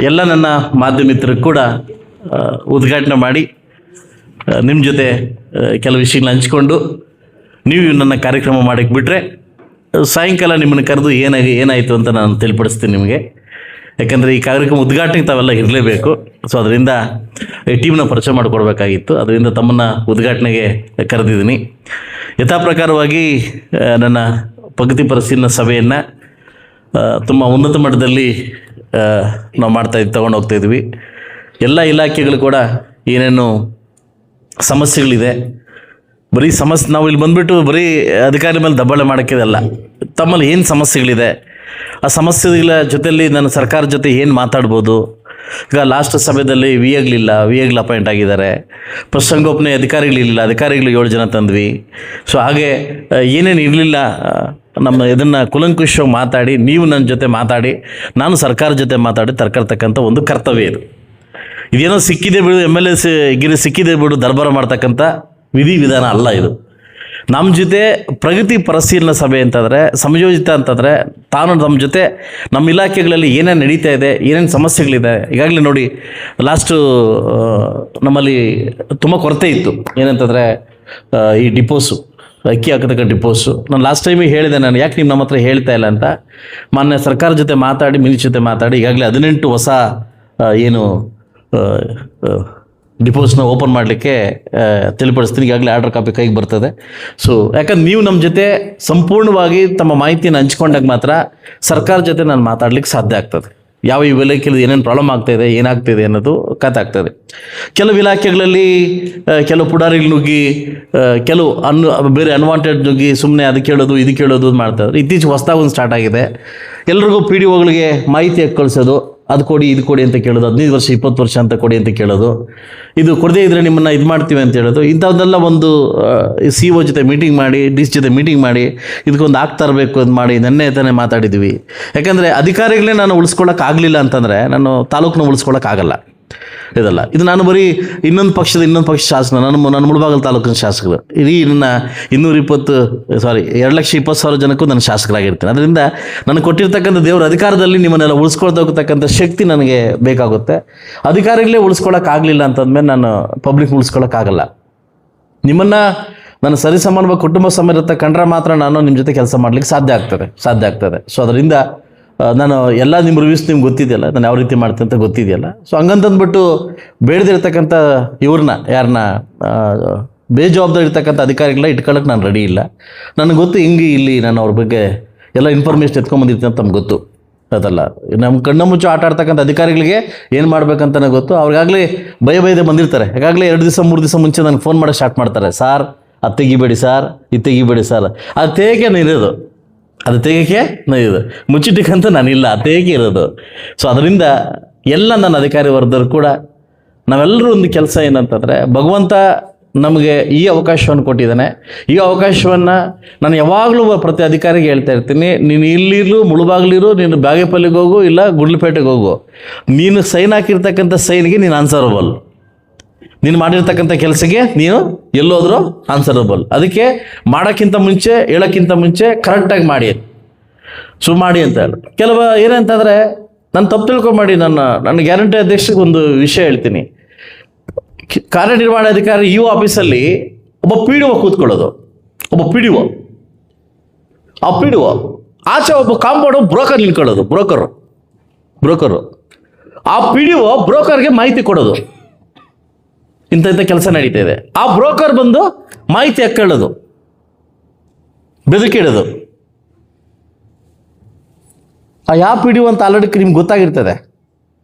ಎಲ್ಲ ನನ್ನ ಮಾಧ್ಯಮಿತರು ಕೂಡ ಉದ್ಘಾಟನೆ ಮಾಡಿ ನಿಮ್ಮ ಜೊತೆ ಕೆಲವು ವಿಷಯಗಳನ್ನ ಹಂಚ್ಕೊಂಡು ನೀವು ನನ್ನ ಕಾರ್ಯಕ್ರಮ ಮಾಡಕ್ಕೆ ಬಿಟ್ಟರೆ ಸಾಯಂಕಾಲ ನಿಮ್ಮನ್ನು ಕರೆದು ಏನಾಯಿತು ಅಂತ ನಾನು ತಿಳಿಪಡಿಸ್ತೀನಿ ನಿಮಗೆ. ಯಾಕಂದರೆ ಈ ಕಾರ್ಯಕ್ರಮ ಉದ್ಘಾಟನೆಗೆ ತಾವೆಲ್ಲ ಇರಲೇಬೇಕು. ಸೊ ಅದರಿಂದ ಈ ಟೀಮ್ನ ಪರಿಚಯ ಮಾಡಿಕೊಡ್ಬೇಕಾಗಿತ್ತು. ಅದರಿಂದ ತಮ್ಮನ್ನು ಉದ್ಘಾಟನೆಗೆ ಕರೆದಿದ್ದೀನಿ. ಯಥಾ ಪ್ರಕಾರವಾಗಿ ನನ್ನ ಪ್ರಗತಿ ಪರಿಶೀಲನಾ ಸಭೆಯನ್ನು ತುಂಬ ಉನ್ನತ ಮಟ್ಟದಲ್ಲಿ ನಾವು ತೊಗೊಂಡು ಹೋಗ್ತಾಯಿದ್ವಿ. ಎಲ್ಲ ಇಲಾಖೆಗಳು ಕೂಡ ಏನೇನು ಸಮಸ್ಯೆಗಳಿದೆ, ಬರೀ ನಾವು ಇಲ್ಲಿ ಬಂದುಬಿಟ್ಟು ಬರೀ ಅಧಿಕಾರಿ ಮೇಲೆ ದಬ್ಬಾಳೆ ಮಾಡೋಕ್ಕಿದಲ್ಲ, ತಮ್ಮಲ್ಲಿ ಏನು ಸಮಸ್ಯೆಗಳಿದೆ, ಆ ಸಮಸ್ಯೆಗಳ ಜೊತೆಯಲ್ಲಿ ನಾನು ಸರ್ಕಾರದ ಜೊತೆ ಏನು ಮಾತಾಡ್ಬೋದು. ಈಗ ಲಾಸ್ಟ್ ಸಭೆಯಲ್ಲಿ ವಿ ಎಗಳು ಅಪಾಯಿಂಟ್ ಆಗಿದ್ದಾರೆ, ಪಶುಸಂಗೋಪನೆ ಅಧಿಕಾರಿಗಳು 7 ಜನ ತಂದ್ವಿ. ಸೊ ಹಾಗೆ ಏನೇನು ಇರಲಿಲ್ಲ ನಮ್ಮ ಇದನ್ನು ಕುಲಂಕುಷವಾಗಿ ಮಾತಾಡಿ, ನೀವು ನನ್ನ ಜೊತೆ ಮಾತಾಡಿ, ನಾನು ಸರ್ಕಾರದ ಜೊತೆ ಮಾತಾಡಿ ತರ್ತಕ್ಕಂಥ ಒಂದು ಕರ್ತವ್ಯ ಇದು. ಇದೇನೋ ಸಿಕ್ಕಿದೆ ಬಿಡು MLA ಸಿಕ್ಕಿದೆ ಬಿಡು ದರ್ಬಾರ ಮಾಡ್ತಕ್ಕಂಥ ವಿಧಾನ ಅಲ್ಲ ಇದು. ನಮ್ಮ ಜೊತೆ ಪ್ರಗತಿ ಪರಿಶೀಲನಾ ಸಭೆ ಅಂತಂದರೆ ಸಮಯೋಜಿತ ಅಂತಂದರೆ ನಮ್ಮ ಜೊತೆ ನಮ್ಮ ಇಲಾಖೆಗಳಲ್ಲಿ ಏನೇನು ನಡೀತಾ ಇದೆ, ಏನೇನು ಸಮಸ್ಯೆಗಳಿದೆ. ಈಗಾಗಲೇ ನೋಡಿ ಲಾಸ್ಟು ನಮ್ಮಲ್ಲಿ ತುಂಬ ಕೊರತೆ ಇತ್ತು. ಏನಂತಂದರೆ ಈ ಡಿಪೋಸು, ಅಕ್ಕಿ ಹಾಕತಕ್ಕ ಡಿಪೋಸು. ನಾನು ಲಾಸ್ಟ್ ಟೈಮಿಗೆ ಹೇಳಿದೆ, ನಾನು ಯಾಕೆ ನಿಮ್ಮ ನಮ್ಮ ಹತ್ರ ಹೇಳ್ತಾ ಇಲ್ಲ ಅಂತ. ಮಾನ್ಯ ಸರ್ಕಾರ ಜೊತೆ ಮಾತಾಡಿ, ಮಿನಿಸ್ಟ್ರ್ ಜೊತೆ ಮಾತಾಡಿ ಈಗಾಗಲೇ 18 ಹೊಸ ಏನು ಡಿಪೋಸ್ನ ಓಪನ್ ಮಾಡಲಿಕ್ಕೆ ತಿಳಿಪಡಿಸ್ತೀನಿ. ಈಗಾಗಲೇ ಆರ್ಡರ್ ಕಾಪಿ ಕೈಗೆ ಬರ್ತದೆ. ಸೊ ಯಾಕಂದ್ರೆ ನೀವು ನಮ್ಮ ಜೊತೆ ಸಂಪೂರ್ಣವಾಗಿ ತಮ್ಮ ಮಾಹಿತಿಯನ್ನು ಹಂಚ್ಕೊಂಡಾಗ ಮಾತ್ರ ಸರ್ಕಾರ ಜೊತೆ ನಾನು ಮಾತಾಡ್ಲಿಕ್ಕೆ ಸಾಧ್ಯ ಆಗ್ತದೆ. ಯಾವ ಇಲಾಖೆಯಲ್ಲಿ ಏನೇನು ಪ್ರಾಬ್ಲಮ್ ಆಗ್ತಾಯಿದೆ, ಏನಾಗ್ತಿದೆ ಅನ್ನೋದು ಕಥಾಗ್ತದೆ. ಕೆಲವು ಇಲಾಖೆಗಳಲ್ಲಿ ಕೆಲವು ಪುಡಾರಿಗಳು ನುಗ್ಗಿ, ಕೆಲವು ಬೇರೆ ಅನ್ವಾಂಟೆಡ್ ನುಗ್ಗಿ ಸುಮ್ಮನೆ ಅದು ಕೇಳೋದು ಇದು ಕೇಳೋದು ಮಾಡ್ತಾಯಿದ್ರು. ಇತ್ತೀಚೆಗೆ ಹೊಸದಾಗಿ ಒಂದು ಸ್ಟಾರ್ಟ್ ಆಗಿದೆ. ಎಲ್ರಿಗೂ PDOಗಳಿಗೆ ಮಾಹಿತಿ ಕಳಿಸೋದು, ಅದು ಕೊಡಿ ಇದು ಕೊಡಿ ಅಂತ ಕೇಳೋದು, 15 ವರ್ಷ 20 ವರ್ಷ ಅಂತ ಕೊಡಿ ಅಂತ ಕೇಳೋದು, ಇದು ಕೊಡದೇ ಇದ್ದರೆ ನಿಮ್ಮನ್ನು ಇದು ಮಾಡ್ತೀವಿ ಅಂತ ಹೇಳೋದು. ಇಂಥದ್ದೆಲ್ಲ ಒಂದು CO ಜೊತೆ ಮೀಟಿಂಗ್ ಮಾಡಿ, DC ಜೊತೆ ಮೀಟಿಂಗ್ ಮಾಡಿ ಇದಕ್ಕೊಂದು ಆಗ್ತಾ ಇರಬೇಕು ಅಂತ ಮಾಡಿ ನೆನ್ನೆ ತಾನೇ ಮಾತಾಡಿದ್ವಿ. ಯಾಕಂದರೆ ಅಧಿಕಾರಿಗಳೇ ನಾನು ಉಳಿಸ್ಕೊಳ್ಳೋಕ್ಕಾಗಲಿಲ್ಲ ಅಂತಂದರೆ ನಾನು ತಾಲೂಕನ್ನ ಉಳಿಸ್ಕೊಳ್ಳೋಕ್ಕಾಗಲ್ಲ. ಇದಲ್ಲ ಇದು ನಾನು ಬರೀ ಇನ್ನೊಂದು ಪಕ್ಷ ಶಾಸಕ, ನನ್ನ ಮುಳಬಾಗಿಲು ತಾಲೂಕಿನ ಶಾಸಕರು. ಇಡೀ ನನ್ನ 2,20,000 ಜನಕ್ಕೂ ನಾನು ಶಾಸಕರಾಗಿರ್ತೀನಿ. ಅದರಿಂದ ನನಗೆ ಕೊಟ್ಟಿರ್ತಕ್ಕಂಥ ದೇವರ ಅಧಿಕಾರದಲ್ಲಿ ನಿಮ್ಮನ್ನೆಲ್ಲ ಉಳಿಸ್ಕೊಳ್ತಾ ಹೋಗ್ತಕ್ಕಂಥ ಶಕ್ತಿ ನನಗೆ ಬೇಕಾಗುತ್ತೆ. ಅಧಿಕಾರಿಗಳೇ ಉಳಿಸ್ಕೊಳ್ಳೋಕ್ಕಾಗಲಿಲ್ಲ ಅಂತಂದ್ಮೇಲೆ ನಾನು ಪಬ್ಲಿಕ್ ಉಳಿಸ್ಕೊಳ್ಳೋಕ್ಕಾಗಲ್ಲ. ನಿಮ್ಮನ್ನು ನಾನು ಸರಿಸಮಾನವಾಗಿ ಕುಟುಂಬ ಸಮೇತ ಕಂಡ್ರೆ ಮಾತ್ರ ನಾನು ನಿಮ್ಮ ಜೊತೆ ಕೆಲಸ ಮಾಡಲಿಕ್ಕೆ ಸಾಧ್ಯ ಆಗ್ತದೆ. ಸೊ ಅದರಿಂದ ನಾನು ಎಲ್ಲ ನಿಮ್ಮ ರಿವ್ಯೂಸ್ ನಿಮ್ಗೆ ಗೊತ್ತಿದೆಯಲ್ಲ, ನಾನು ಯಾವ ರೀತಿ ಮಾಡ್ತೀನಿ ಅಂತ ಗೊತ್ತಿದೆಯಲ್ಲ. ಸೊ ಹಂಗಂತಂದ್ಬಿಟ್ಟು ಬೇಡದಿರ್ತಕ್ಕಂಥ ಯಾರನ್ನ ಬೇಜವಾಬ್ದಾರಿ ಇರ್ತಕ್ಕಂಥ ಅಧಿಕಾರಿಗಳನ್ನ ಇಟ್ಕೊಳ್ಳೋಕೆ ನಾನು ರೆಡಿ ಇಲ್ಲ. ನನಗೆ ಗೊತ್ತು ಇಲ್ಲಿ ನಾನು ಅವ್ರ ಬಗ್ಗೆ ಎಲ್ಲ ಇನ್ಫಾರ್ಮೇಷನ್ ಎತ್ಕೊಂಡ್ಬಂದಿರ್ತೀನಿ ಅಂತ ನಮ್ಗೆ ಗೊತ್ತು. ಅದಲ್ಲ, ನಮ್ಮ ಕಣ್ಣ ಮುಚ್ಚು ಆಟ ಆಡ್ತಕ್ಕಂಥ ಅಧಿಕಾರಿಗಳಿಗೆ ಏನು ಮಾಡ್ಬೇಕಂತ ನನಗೆ ಗೊತ್ತು. ಅವ್ರಿಗಾಗಲೇ ಭಯದೇ ಬಂದಿರ್ತಾರೆ. ಈಗಾಗಲೇ 2 ದಿವಸ 3 ದಿವಸ ಮುಂಚೆ ನನಗೆ ಫೋನ್ ಮಾಡೋಕ್ಕೆ ಸ್ಟಾರ್ಟ್ ಮಾಡ್ತಾರೆ. ಸಾರ್ ಅದು ತೆಗಿಬೇಡಿ ಸರ್, ಇದು ತೆಗಿಬೇಡಿ ಸರ್. ಅದು ತೆಗೆಯೋಕ್ಕೆ ಇದು ಮುಚ್ಚಿಟ್ಟಕ್ಕಂತ ನಾನಿಲ್ಲ, ಅದೇಗೆ ಇರೋದು. ಸೊ ಅದರಿಂದ ಎಲ್ಲ ನನ್ನ ಅಧಿಕಾರಿ ವರ್ಗದವರು ಕೂಡ ನಾವೆಲ್ಲರೂ ಒಂದು ಕೆಲಸ ಏನಂತಂದರೆ, ಭಗವಂತ ನಮಗೆ ಈ ಅವಕಾಶವನ್ನು ಕೊಟ್ಟಿದ್ದಾನೆ. ಈ ಅವಕಾಶವನ್ನು ನಾನು ಯಾವಾಗಲೂ ಪ್ರತಿ ಅಧಿಕಾರಿಗೆ ಹೇಳ್ತಾ ಇರ್ತೀನಿ, ನೀನು ಇಲ್ಲಿರು ಮುಳುಬಾಗ್ಲಿರು, ನೀನು ಬಾಗೇಪಲ್ಲಿಗೆ ಹೋಗು, ಇಲ್ಲ ಗುಂಡ್ಲುಪೇಟೆಗೆ ಹೋಗು, ನೀನು ಸೈನ್ ಹಾಕಿರ್ತಕ್ಕಂಥ ಸೈನ್ಗೆ ನೀನು ಆನ್ಸರಬಲ್. ನೀನು ಮಾಡಿರ್ತಕ್ಕಂಥ ಕೆಲಸಕ್ಕೆ ನೀನು ಎಲ್ಲೋದ್ರೂ ಆನ್ಸರಬಲ್. ಅದಕ್ಕೆ ಮಾಡೋಕ್ಕಿಂತ ಮುಂಚೆ, ಹೇಳೋಕ್ಕಿಂತ ಮುಂಚೆ ಕರೆಕ್ಟಾಗಿ ಮಾಡಿ ಅಂತ ಹೇಳಿ. ಕೆಲವು ಏನಂತಂದರೆ, ನಾನು ತಪ್ಪು ತಿಳ್ಕೊಂಬೇಡಿ, ನನ್ನ ಗ್ಯಾರಂಟಿ ಅಧ್ಯಕ್ಷರಿಗೆ ಒಂದು ವಿಷಯ ಹೇಳ್ತೀನಿ. ಕಾರ್ಯನಿರ್ವಹಣಾಧಿಕಾರಿ ಆಫೀಸಲ್ಲಿ ಒಬ್ಬ PDO ಕೂತ್ಕೊಳ್ಳೋದು, ಒಬ್ಬ PDO, ಆ PDO ಆಚೆ ಒಬ್ಬ ಕಾಂಪೌಂಡ್ ಬ್ರೋಕರ್ ನಿಂತ್ಕೊಳ್ಳೋದು, ಬ್ರೋಕರು ಆ PDO ಬ್ರೋಕರ್ಗೆ ಮಾಹಿತಿ ಕೊಡೋದು, ಇಂಥ ಕೆಲಸ ನಡೀತಾ ಇದೆ. ಆ ಬ್ರೋಕರ್ ಬಂದು ಮಾಹಿತಿ ಹಾಕೊಳ್ಳೋದು, ಬೆದರಿಕೆ ಇಡೋದು. ಆ ಯಾವ PDO ಅಂತ ಆಲ್ರೆಡಿ ನಿಮ್ಗೆ ಗೊತ್ತಾಗಿರ್ತದೆ,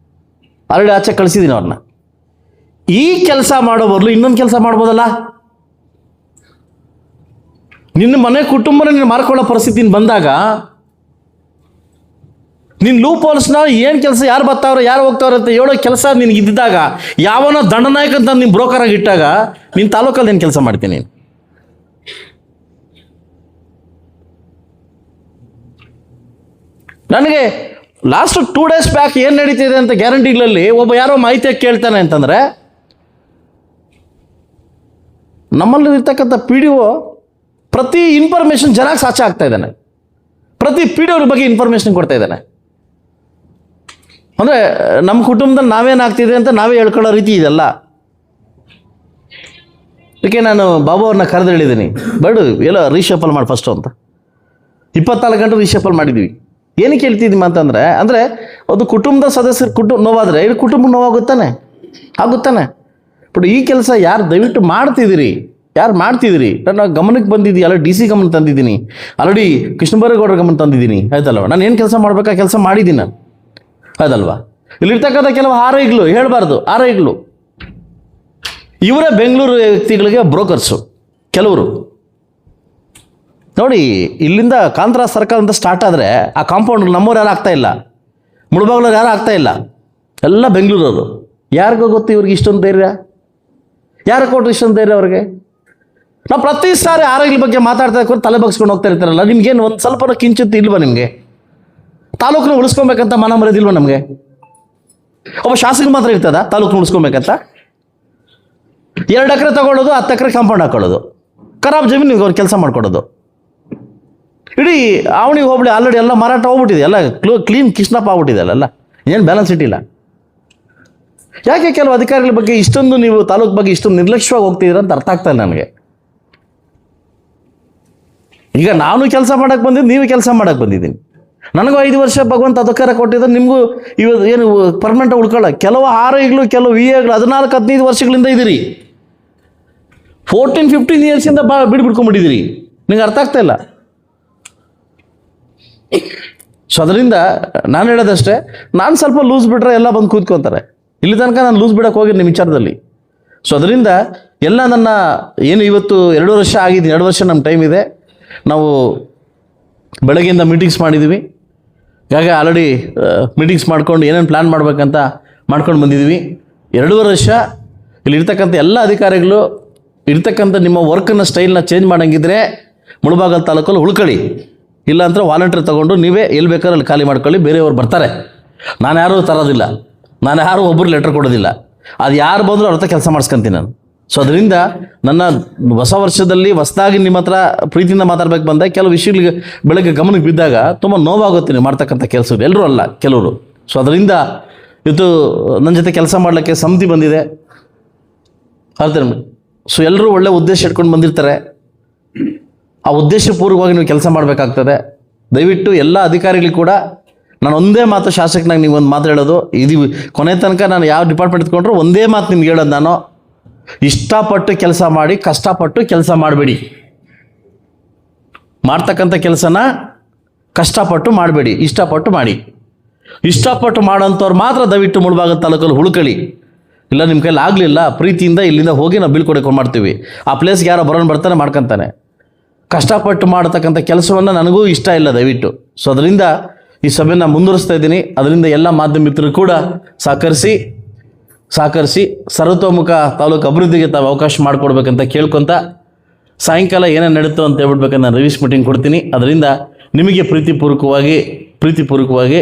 ಆಲ್ರೆಡಿ ಆಚೆ ಕಳಿಸಿದ್ದೀನಿ ಅವ್ರನ್ನ. ಈ ಕೆಲಸ ಮಾಡೋ ಬದಲು ಇನ್ನೊಂದು ಕೆಲಸ ಮಾಡ್ಬೋದಲ್ಲ. ನಿನ್ನ ಮನೆ ಕುಟುಂಬನ ನೀನು ಮಾರ್ಕೊಳ್ಳೋ ಪರಿಸ್ಥಿತಿ ಬಂದಾಗ, ನಿನ್ನ ಲೂಪ್ ಹೋಲ್ಸ್ನ ಏನು ಕೆಲಸ, ಯಾರು ಬರ್ತಾವ್ರೆ ಯಾರು ಹೋಗ್ತಾವ್ರೆ ಅಂತ ಹೇಳೋ ಕೆಲಸ ನಿನಗೆ ಇದ್ದಾಗ, ಯಾವನೋ ದಂಡನಾಯಕ ಅಂತ ನೀನು ಬ್ರೋಕರಾಗಿ ಇಟ್ಟಾಗ ನಿನ್ನ ತಾಲೂಕಲ್ಲಿ ಏನು ಕೆಲಸ ಮಾಡ್ತೀನಿ? ನನಗೆ ಲಾಸ್ಟ್ 2 days ಬ್ಯಾಕ್ ಏನು ನಡೀತಿದೆ ಅಂತ ಗ್ಯಾರಂಟಿಗಳಲ್ಲಿ ಒಬ್ಬ ಯಾರೋ ಮಾಹಿತಿ ಕೇಳ್ತಾನೆ ಅಂತಂದರೆ, ನಮ್ಮಲ್ಲಿ ಇರ್ತಕ್ಕಂಥ PDO ಪ್ರತಿ ಇನ್ಫಾರ್ಮೇಷನ್ ಜನಕ್ಕೆ ಸಾಚ ಆಗ್ತಾ ಇದ್ದಾನೆ, ಪ್ರತಿ PDO ಬಗ್ಗೆ ಇನ್ಫಾರ್ಮೇಷನ್ ಕೊಡ್ತಾ ಇದ್ದಾನೆ. ಅಂದರೆ ನಮ್ಮ ಕುಟುಂಬದಲ್ಲಿ ನಾವೇನಾಗ್ತಿದೆ ಅಂತ ನಾವೇ ಹೇಳ್ಕೊಳ್ಳೋ ರೀತಿ ಇದೆಲ್ಲ. ಅದಕ್ಕೆ ನಾನು ಬಾಬು ಅವ್ರನ್ನ ಕರೆದು ಹೇಳಿದ್ದೀನಿ, ಬೇಡ ಎಲ್ಲ ರೀಶಫಲ್ ಮಾಡಿ ಫಸ್ಟು ಅಂತ. 24 ಗಂಟೆ ರೀಶಫಲ್ ಮಾಡಿದ್ವಿ. ಏನಕ್ಕೆ ಹೇಳ್ತಿದ್ದೀವಿ ಅಂದರೆ ಅದು ಕುಟುಂಬದ ಸದಸ್ಯರು ನೋವಾದರೆ ಇದು ಕುಟುಂಬ ನೋವಾಗುತ್ತಾನೆ, ಆಗುತ್ತಾನೆ. ಬಟ್ ಈ ಕೆಲಸ ಯಾರು ದಯವಿಟ್ಟು ಮಾಡ್ತಿದ್ದೀರಿ ನನ್ನ ಗಮನಕ್ಕೆ ಬಂದಿದ್ದೀಯಲ್ಲ, ಡಿ ಸಿ ಗಮನ ತಂದಿದ್ದೀನಿ, ಆಲ್ರೆಡಿ ಕೃಷ್ಣಬೈರೇಗೌಡರ ಗಮನ ತಂದಿದ್ದೀನಿ, ಆಯ್ತಲ್ವ. ನಾನು ಏನು ಕೆಲಸ ಮಾಡ್ಬೇಕು ಆ ಕೆಲಸ ಮಾಡಿದ್ದೀನಿ ನಾನು, ಆಯ್ತಲ್ವಾ. ಇಲ್ಲಿರ್ತಕ್ಕಂಥ ಕೆಲವು ಆರೈಗಳು ಹೇಳಬಾರ್ದು, ಆರೈಗಳು ಇವರೇ ಬೆಂಗಳೂರು ವ್ಯಕ್ತಿಗಳಿಗೆ ಬ್ರೋಕರ್ಸು ಕೆಲವರು. ನೋಡಿ, ಇಲ್ಲಿಂದ ಕಾಂತರಾಜ್ ಸರ್ಕಲ್ ಅಂತ ಸ್ಟಾರ್ಟ್ ಆದರೆ ಆ ಕಾಂಪೌಂಡ್ ನಮ್ಮವ್ರು ಯಾರು ಆಗ್ತಾ ಇಲ್ಲ, ಮುಳಬಾಗ್ಲವ್ರು ಯಾರು ಆಗ್ತಾ ಇಲ್ಲ, ಎಲ್ಲ ಬೆಂಗಳೂರವರು. ಯಾರಿಗೋ ಗೊತ್ತು ಇವ್ರಿಗೆ ಇಷ್ಟೊಂದು ಧೈರ್ಯ, ಯಾರು ಕೊಟ್ಟರು ಇಷ್ಟೊಂದು ಧೈರ್ಯ ಅವ್ರಿಗೆ? ನಾವು ಪ್ರತಿ ಸಾರಿ ಆರೋಗ್ಯ ಬಗ್ಗೆ ಮಾತಾಡ್ತಾ ತಲೆ ಬಗ್ಸ್ಕೊಂಡು ಹೋಗ್ತಾ ಇರ್ತಾರಲ್ಲ, ನಿಮ್ಗೇನು ಒಂದು ಸ್ವಲ್ಪ ಕಿಂಚಿತ್ತು ಇಲ್ವಾ? ನಿಮಗೆ ತಾಲೂಕನ್ನ ಉಳಿಸ್ಕೊಬೇಕಂತ ಮನ ಮರೆದಿಲ್ವ ನಮಗೆ? ಒಬ್ಬ ಶಾಸಕ ಮಾತ್ರ ಇರ್ತದ ತಾಲೂಕನ್ನ ಉಳಿಸ್ಕೊಬೇಕಂತ? 2 ಎಕರೆ ತಗೊಳ್ಳೋದು, 10 ಎಕರೆ ಕಾಂಪೌಂಡ್ ಹಾಕೊಳ್ಳೋದು, ಖರಾಬ್ ಜಮೀನಿಗೆ ಅವ್ರು ಕೆಲಸ ಮಾಡ್ಕೊಡೋದು. ಇಡೀ ಅವನಿ ಹೋಬಳಿ ಆಲ್ರೆಡಿ ಎಲ್ಲ ಮಾರಾಟ ಹೋಗ್ಬಿಟ್ಟಿದೆ, ಎಲ್ಲ ಕ್ಲೀನ್ ಕಿಸ್ನಪ್ ಆಗ್ಬಿಟ್ಟಿದೆ ಅಲ್ಲ, ಏನು ಬ್ಯಾಲೆನ್ಸ್ ಇಟ್ಟಿಲ್ಲ. ಯಾಕೆ ಕೆಲವು ಅಧಿಕಾರಿಗಳ ಬಗ್ಗೆ ಇಷ್ಟೊಂದು ನೀವು ತಾಲೂಕು ಬಗ್ಗೆ ಇಷ್ಟೊಂದು ನಿರ್ಲಕ್ಷ್ಯವಾಗಿ ಹೋಗ್ತಿದ್ದೀರ ಅಂತ ಅರ್ಥ ಆಗ್ತಾ ಇಲ್ಲ ನನಗೆ. ಈಗ ನಾನು ಕೆಲಸ ಮಾಡಕ್ಕೆ ಬಂದಿದ್ದು, ನೀವು ಕೆಲಸ ಮಾಡಕ್ಕೆ ಬಂದಿದ್ದೀನಿ. ನನಗೂ 5 ವರ್ಷ ಭಗವಂತ ಅಧಿಕಾರ ಕೊಟ್ಟಿದ್ದರೆ, ನಿಮಗೂ ಇವತ್ತು ಏನು ಪರ್ಮನೆಂಟ್ ಉಳ್ಕೊಳ್ಳ. ಕೆಲವು ಆರ್ಐಗಳು, ಕೆಲವು VAಗಳು 14-15 ವರ್ಷಗಳಿಂದ ಇದ್ದೀರಿ, 14-15 ಇಯರ್ಸಿಂದ ಬಿಡ್ಕೊಂಡ್ಬಿಟ್ಟಿದ್ದೀರಿ. ನಿಮ್ಗೆ ಅರ್ಥ ಆಗ್ತಾ ಇಲ್ಲ. ಸೊ ಅದರಿಂದ ನಾನು ಹೇಳೋದಷ್ಟೇ, ನಾನು ಸ್ವಲ್ಪ ಲೂಸ್ ಬಿಟ್ರೆ ಎಲ್ಲ ಬಂದು ಕೂತ್ಕೊತಾರೆ. ಇಲ್ಲಿ ತನಕ ನಾನು ಲೂಸ್ ಬಿಡೋಕೆ ಹೋಗಿ ನಿಮ್ಮ ವಿಚಾರದಲ್ಲಿ. ಸೊ ಅದರಿಂದ ಎಲ್ಲ ನನ್ನ ಏನು ಇವತ್ತು 2 ವರ್ಷ ಆಗಿದೆ, 2 ವರ್ಷ ನಮ್ಮ ಟೈಮ್ ಇದೆ. ನಾವು ಬೆಳಗ್ಗೆಯಿಂದ ಮೀಟಿಂಗ್ಸ್ ಮಾಡಿದ್ದೀವಿ. ಹಾಗಾಗಿ ಆಲ್ರೆಡಿ ಮೀಟಿಂಗ್ಸ್ ಮಾಡ್ಕೊಂಡು ಏನೇನು ಪ್ಲ್ಯಾನ್ ಮಾಡಬೇಕಂತ ಮಾಡ್ಕೊಂಡು ಬಂದಿದ್ದೀವಿ. 2.5 ವರ್ಷ ಇಲ್ಲಿರ್ತಕ್ಕಂಥ ಎಲ್ಲ ಅಧಿಕಾರಿಗಳು ಇರ್ತಕ್ಕಂಥ ನಿಮ್ಮ ವರ್ಕನ್ನು ಸ್ಟೈಲ್ನ ಚೇಂಜ್ ಮಾಡೋಂಗಿದ್ರೆ ಮುಳಬಾಗಲ್ ತಾಲೂಕಲ್ಲಿ ಉಳ್ಕೊಳ್ಳಿ. ಇಲ್ಲ ಅಂತ ವಾಲಂಟಿಯರ್ ತೊಗೊಂಡು ನೀವೇ ಎಲ್ಲಿ ಬೇಕಾದ್ರೆ ಅಲ್ಲಿ ಖಾಲಿ ಮಾಡ್ಕೊಳ್ಳಿ, ಬೇರೆಯವ್ರು ಬರ್ತಾರೆ. ನಾನು ಯಾರೂ ತರೋದಿಲ್ಲ, ನಾನು ಯಾರೂ ಒಬ್ಬರು ಲೆಟ್ರ್ ಕೊಡೋದಿಲ್ಲ. ಅದು ಯಾರು ಬಂದರೂ ಅವ್ರ ಹತ್ರ ಕೆಲಸ ಮಾಡಿಸ್ಕೊಂತೀನಿ ನಾನು. ಸೊ ಅದರಿಂದ ನನ್ನ ಹೊಸ ವರ್ಷದಲ್ಲಿ ಹೊಸದಾಗಿ ನಿಮ್ಮ ಹತ್ರ ಪ್ರೀತಿಯಿಂದ ಮಾತಾಡ್ಬೇಕು ಬಂದಾಗ ಕೆಲವು ವಿಷಯಗಳಿಗೆ ಬೆಳಗ್ಗೆ ಗಮನಕ್ಕೆ ಬಿದ್ದಾಗ ತುಂಬ ನೋವಾಗುತ್ತೆ ನೀವು ಮಾಡ್ತಕ್ಕಂಥ ಕೆಲಸಗಳು. ಎಲ್ಲರೂ ಅಲ್ಲ, ಕೆಲವರು. ಸೊ ಅದರಿಂದ ಇವತ್ತು ನನ್ನ ಜೊತೆ ಕೆಲಸ ಮಾಡಲಿಕ್ಕೆ ಸಮಿತಿ ಬಂದಿದೆ, ಅರ್ಥ. ಸೊ ಎಲ್ಲರೂ ಒಳ್ಳೆ ಉದ್ದೇಶ ಇಟ್ಕೊಂಡು ಬಂದಿರ್ತಾರೆ. ಆ ಉದ್ದೇಶಪೂರ್ವಕವಾಗಿ ನೀವು ಕೆಲಸ ಮಾಡಬೇಕಾಗ್ತದೆ. ದಯವಿಟ್ಟು ಎಲ್ಲ ಅಧಿಕಾರಿಗಳು ಕೂಡ ನಾನು ಒಂದೇ ಮಾತು ಶಾಸಕನಾಗಿ ನೀವು ಒಂದು ಮಾತು ಹೇಳೋದು, ಇದು ಕೊನೆ ತನಕ ನಾನು ಯಾವ ಡಿಪಾರ್ಟ್ಮೆಂಟ್ ಇಟ್ಕೊಂಡ್ರು ಒಂದೇ ಮಾತು ನಿಮ್ಗೆ ಹೇಳೋದು, ನಾನು ಇಷ್ಟಪಟ್ಟು ಕೆಲಸ ಮಾಡಿ, ಕಷ್ಟಪಟ್ಟು ಕೆಲಸ ಮಾಡಬೇಡಿ. ಮಾಡ್ತಕ್ಕಂಥ ಕೆಲಸನ ಕಷ್ಟಪಟ್ಟು ಮಾಡಬೇಡಿ, ಇಷ್ಟಪಟ್ಟು ಮಾಡಿ. ಇಷ್ಟಪಟ್ಟು ಮಾಡೋಂಥವ್ರು ಮಾತ್ರ ದಯವಿಟ್ಟು ಮುಳಬಾಗಲ್ ತಾಲೂಕಲ್ಲಿ ಉಳ್ಕೊಳ್ಳಿ. ಇಲ್ಲ ನಿಮ್ಮ ಕೈಲಿ ಆಗಲಿಲ್ಲ, ಪ್ರೀತಿಯಿಂದ ಇಲ್ಲಿಂದ ಹೋಗಿ ನಾವು ಬೀಳ್ಕೊಡಕ್ಕೆ ಮಾಡ್ತೀವಿ. ಆ ಪ್ಲೇಸ್ಗೆ ಯಾರೋ ಬರ್ತಾನೆ ಮಾಡ್ಕೊತಾನೆ. ಕಷ್ಟಪಟ್ಟು ಮಾಡತಕ್ಕಂಥ ಕೆಲಸವನ್ನು ನನಗೂ ಇಷ್ಟ ಇಲ್ಲ ದಯವಿಟ್ಟು. ಸೊ ಅದರಿಂದ ಈ ಸಭೆಯನ್ನು ಮುಂದುವರಿಸ್ತಾ ಇದ್ದೀನಿ. ಅದರಿಂದ ಎಲ್ಲ ಮಾಧ್ಯಮ ಮಿತ್ರರು ಕೂಡ ಸಹಕರಿಸಿ ಸರ್ವತೋಮುಖ ತಾಲೂಕು ಅಭಿವೃದ್ಧಿಗೆ ತಾವು ಅವಕಾಶ ಮಾಡಿಕೊಡ್ಬೇಕಂತ ಕೇಳ್ಕೊತ, ಸಾಯಂಕಾಲ ಏನೇನು ನಡೀತು ಅಂತ ಹೇಳ್ಬಿಡ್ಬೇಕಂತ ನಾನು ರಿವ್ಯೂಸ್ ಮೀಟಿಂಗ್ ಕೊಡ್ತೀನಿ. ಅದರಿಂದ ನಿಮಗೆ ಪ್ರೀತಿಪೂರ್ವಕವಾಗಿ